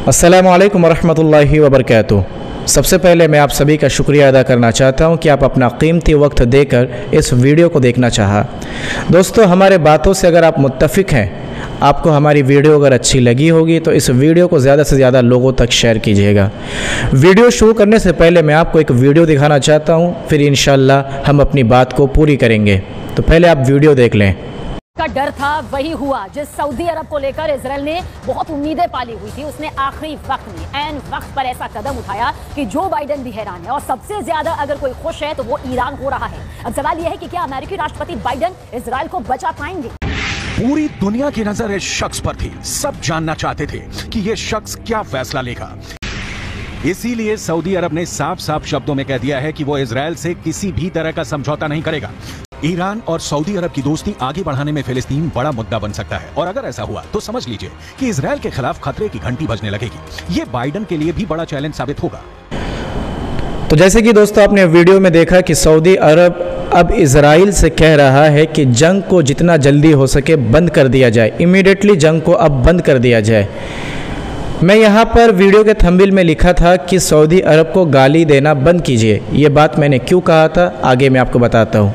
अस्सलामुअलैकुम वरहमतुल्लाहि वबरकातुहू। सबसे पहले मैं आप सभी का शुक्रिया अदा करना चाहता हूं कि आप अपना कीमती वक्त देकर इस वीडियो को देखना चाहा। दोस्तों, हमारे बातों से अगर आप मुत्तफ़िक हैं, आपको हमारी वीडियो अगर अच्छी लगी होगी तो इस वीडियो को ज़्यादा से ज़्यादा लोगों तक शेयर कीजिएगा। वीडियो शुरू करने से पहले मैं आपको एक वीडियो दिखाना चाहता हूं, फिर इंशाअल्लाह हम अपनी बात को पूरी करेंगे। तो पहले आप वीडियो देख लें। का डर था वही हुआ जिस सऊदी अरब को लेकर इजराइल ने बहुत उम्मीदें पाली हुई थी। उसने आखिरी वक्त में ऐन वक्त पर ऐसा कदम उठाया कि जो बाइडेन भी हैरान है, और सबसे ज्यादा अगर कोई खुश है तो वो ईरान हो रहा है। अब सवाल यह है कि क्या अमेरिकी राष्ट्रपति बाइडेन इजराइल को बचा पाएंगे। पूरी दुनिया की नजर इस शख्स पर थी। सब जानना चाहते थे कि ये शख्स क्या फैसला लेगा। इसीलिए सऊदी अरब ने साफ साफ शब्दों में कह दिया है कि वो इजराइल से किसी भी तरह का समझौता नहीं करेगा। ईरान और सऊदी अरब की दोस्ती आगे बढ़ाने में फिलिस्तीन बड़ा मुद्दा बन सकता है, और अगर ऐसा हुआ तो समझ लीजिए कि इजराइल के खिलाफ खतरे की घंटी बजने लगेगी। ये बाइडेन के लिए भी बड़ा चैलेंज साबित होगा। तो जैसे कि दोस्तों आपने वीडियो में देखा कि सऊदी अरब अब इजराइल से कह रहा है कि जंग को जितना जल्दी हो सके बंद कर दिया जाए, इमीडिएटली जंग को अब बंद कर दिया जाए। मैं यहाँ पर वीडियो के थंबनेल में लिखा था कि सऊदी अरब को गाली देना बंद कीजिए। ये बात मैंने क्यों कहा था आगे मैं आपको बताता हूँ।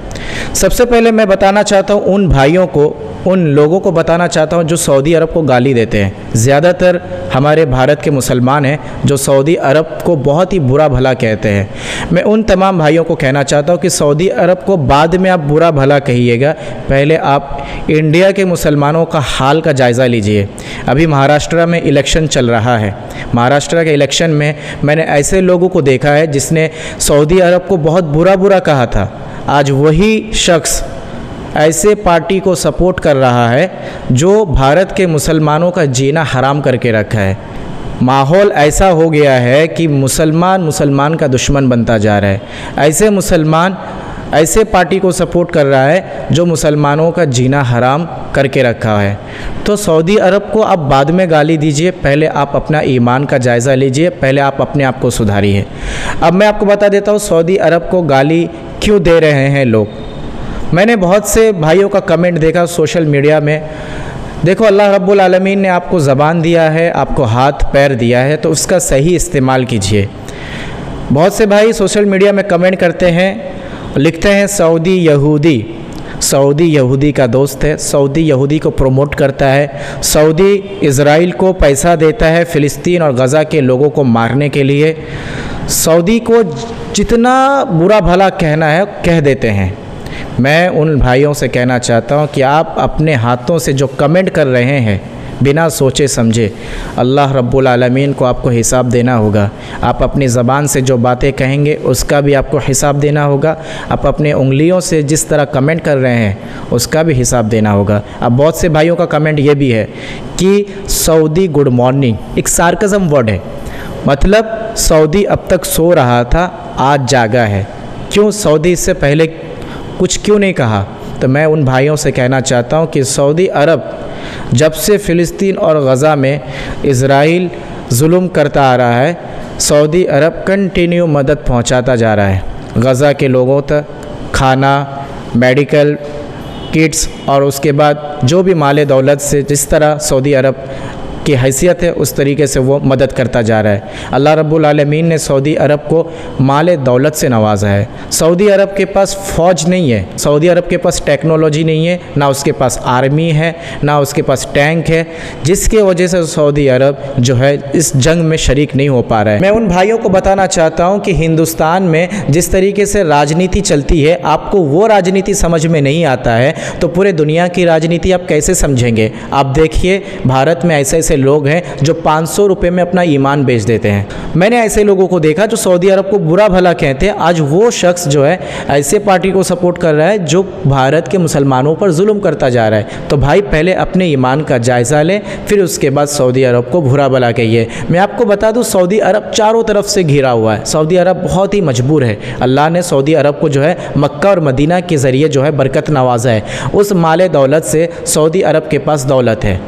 सबसे पहले मैं बताना चाहता हूँ उन भाइयों को, उन लोगों को बताना चाहता हूँ जो सऊदी अरब को गाली देते हैं। ज़्यादातर हमारे भारत के मुसलमान हैं जो सऊदी अरब को बहुत ही बुरा भला कहते हैं। मैं उन तमाम भाइयों को कहना चाहता हूँ कि सऊदी अरब को बाद में आप बुरा भला कहिएगा, पहले आप इंडिया के मुसलमानों का हाल का जायज़ा लीजिए। अभी महाराष्ट्र में इलेक्शन चल रहा है। महाराष्ट्र के इलेक्शन में मैंने ऐसे लोगों को देखा है जिसने सऊदी अरब को बहुत बुरा कहा था। आज वही शख्स ऐसे पार्टी को सपोर्ट कर रहा है जो भारत के मुसलमानों का जीना हराम करके रखा है। माहौल ऐसा हो गया है कि मुसलमान का दुश्मन बनता जा रहा है। ऐसे पार्टी को सपोर्ट कर रहा है जो मुसलमानों का जीना हराम करके रखा है। तो सऊदी अरब को आप बाद में गाली दीजिए, पहले आप अपना ईमान का जायज़ा लीजिए, पहले आप अपने आप को सुधारिए। अब मैं आपको बता देता हूँ सऊदी अरब को गाली क्यों दे रहे हैं लोग। मैंने बहुत से भाइयों का कमेंट देखा सोशल मीडिया में। देखो, अल्लाह रब्बुल आलमीन ने आपको ज़बान दिया है, आपको हाथ पैर दिया है, तो उसका सही इस्तेमाल कीजिए। बहुत से भाई सोशल मीडिया में कमेंट करते हैं, लिखते हैं सऊदी यहूदी का दोस्त है, सऊदी यहूदी को प्रमोट करता है, सऊदी इज़राइल को पैसा देता है फ़िलिस्तीन और गज़ा के लोगों को मारने के लिए। सऊदी को जितना बुरा भला कहना है कह देते हैं। मैं उन भाइयों से कहना चाहता हूं कि आप अपने हाथों से जो कमेंट कर रहे हैं बिना सोचे समझे, अल्लाह रब्बुल आलमीन को आपको हिसाब देना होगा। आप अपनी ज़बान से जो बातें कहेंगे उसका भी आपको हिसाब देना होगा। आप अपने उंगलियों से जिस तरह कमेंट कर रहे हैं उसका भी हिसाब देना होगा। अब बहुत से भाइयों का कमेंट ये भी है कि सऊदी गुड मॉर्निंग एक सार्कज़म वर्ड है, मतलब सऊदी अब तक सो रहा था, आज जागा है। क्यों सऊदी इससे पहले कुछ क्यों नहीं कहा? तो मैं उन भाइयों से कहना चाहता हूँ कि सऊदी अरब जब से फ़िलिस्तीन और गज़ा में इज़राइल जुल्म करता आ रहा है, सऊदी अरब कंटिन्यू मदद पहुँचाता जा रहा है गज़ा के लोगों तक, खाना, मेडिकल किट्स, और उसके बाद जो भी माल दौलत से जिस तरह सऊदी अरब की हैसियत है उस तरीके से वो मदद करता जा रहा है। अल्लाह रब्बुल आलमीन ने सऊदी अरब को माल दौलत से नवाजा है। सऊदी अरब के पास फ़ौज नहीं है, सऊदी अरब के पास टेक्नोलॉजी नहीं है, ना उसके पास आर्मी है, ना उसके पास टैंक है, जिसके वजह से सऊदी अरब जो है इस जंग में शरीक नहीं हो पा रहा है। मैं उन भाइयों को बताना चाहता हूँ कि हिंदुस्तान में जिस तरीके से राजनीति चलती है, आपको वो राजनीति समझ में नहीं आता है तो पूरे दुनिया की राजनीति आप कैसे समझेंगे। आप देखिए भारत में ऐसे लोग हैं जो 500 रुपये में अपना ईमान बेच देते हैं। मैंने ऐसे लोगों को देखा जो सऊदी अरब को बुरा भला कहते हैं। आज वो शख्स जो है ऐसे पार्टी को सपोर्ट कर रहा है जो भारत के मुसलमानों पर जुल्म करता जा रहा है। तो भाई पहले अपने ईमान का जायज़ा लें, फिर उसके बाद सऊदी अरब को बुरा भला कहिए। मैं आपको बता दूं सऊदी अरब चारों तरफ से घिरा हुआ है। सऊदी अरब बहुत ही मजबूर है। अल्लाह ने सऊदी अरब को जो है मक्का और मदीना के ज़रिए जो है बरकत नवाजा है। उस माल दौलत से सऊदी अरब के पास दौलत है,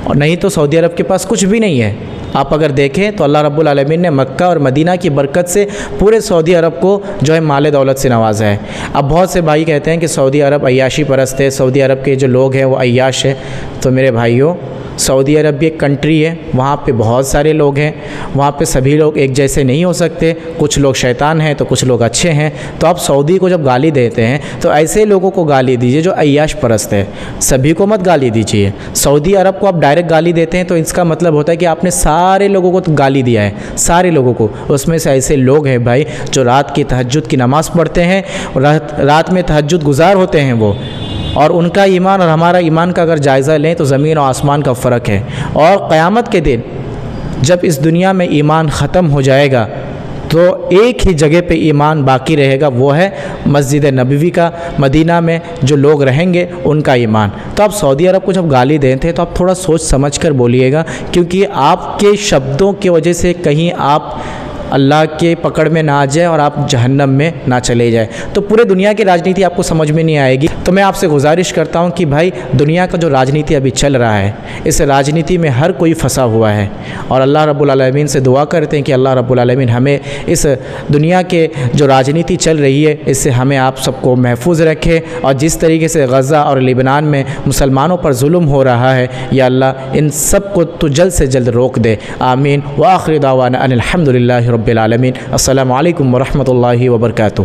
और नहीं तो सऊदी अरब के पास कुछ भी नहीं है। आप अगर देखें तो अल्लाह रब्बुल आलमीन ने मक्का और मदीना की बरकत से पूरे सऊदी अरब को जो है माल दौलत से नवाजा है। अब बहुत से भाई कहते हैं कि सऊदी अरब अय्याशी परस्त है, सऊदी अरब के जो लोग हैं वो अय्याश है। तो मेरे भाइयों, सऊदी अरब भी एक कंट्री है, वहाँ पे बहुत सारे लोग हैं, वहाँ पे सभी लोग एक जैसे नहीं हो सकते, कुछ लोग शैतान हैं तो कुछ लोग अच्छे हैं। तो आप सऊदी को जब गाली देते हैं तो ऐसे लोगों को गाली दीजिए जो अय्याश परस्त है, सभी को मत गाली दीजिए। सऊदी अरब को आप डायरेक्ट गाली देते हैं तो इसका मतलब होता है कि आपने सारे लोगों को तो गाली दिया है, सारे लोगों को। उसमें से ऐसे लोग हैं भाई जो रात की तहज्जुद की नमाज़ पढ़ते हैं, रात में तहज्जुद गुजार होते हैं वो, और उनका ईमान और हमारा ईमान का अगर जायज़ा लें तो ज़मीन और आसमान का फ़र्क है। और क़यामत के दिन जब इस दुनिया में ईमान ख़त्म हो जाएगा तो एक ही जगह पे ईमान बाकी रहेगा, वो है मस्जिद नबवी का, मदीना में जो लोग रहेंगे उनका ईमान। तो आप सऊदी अरब को जब गाली देते हैं तो आप थोड़ा सोच समझ कर बोलिएगा, क्योंकि आपके शब्दों की वजह से कहीं आप अल्लाह के पकड़ में ना आ जाए और आप जहन्नम में ना चले जाए, तो पूरे दुनिया की राजनीति आपको समझ में नहीं आएगी। तो मैं आपसे गुजारिश करता हूं कि भाई दुनिया का जो राजनीति अभी चल रहा है, इस राजनीति में हर कोई फंसा हुआ है, और अल्लाह रब्बुल आलमीन से दुआ करते हैं कि अल्लाह रब्बुल आलमीन हमें इस दुनिया के जो राजनीति चल रही है इससे हमें आप सबको महफूज रखे, और जिस तरीके से गज़ा और लिबनान में मुसलमानों पर जुल्म हो रहा है, या अल्लाह इन सब को तो जल्द से जल्द रोक दे। आमीन। व आखिर दावाना अनिल हम्दुलिल्लाहि रब्बिल आलमीन। अस्सलामु अलैकुम व रहमतुल्लाहि व बरकातुहू।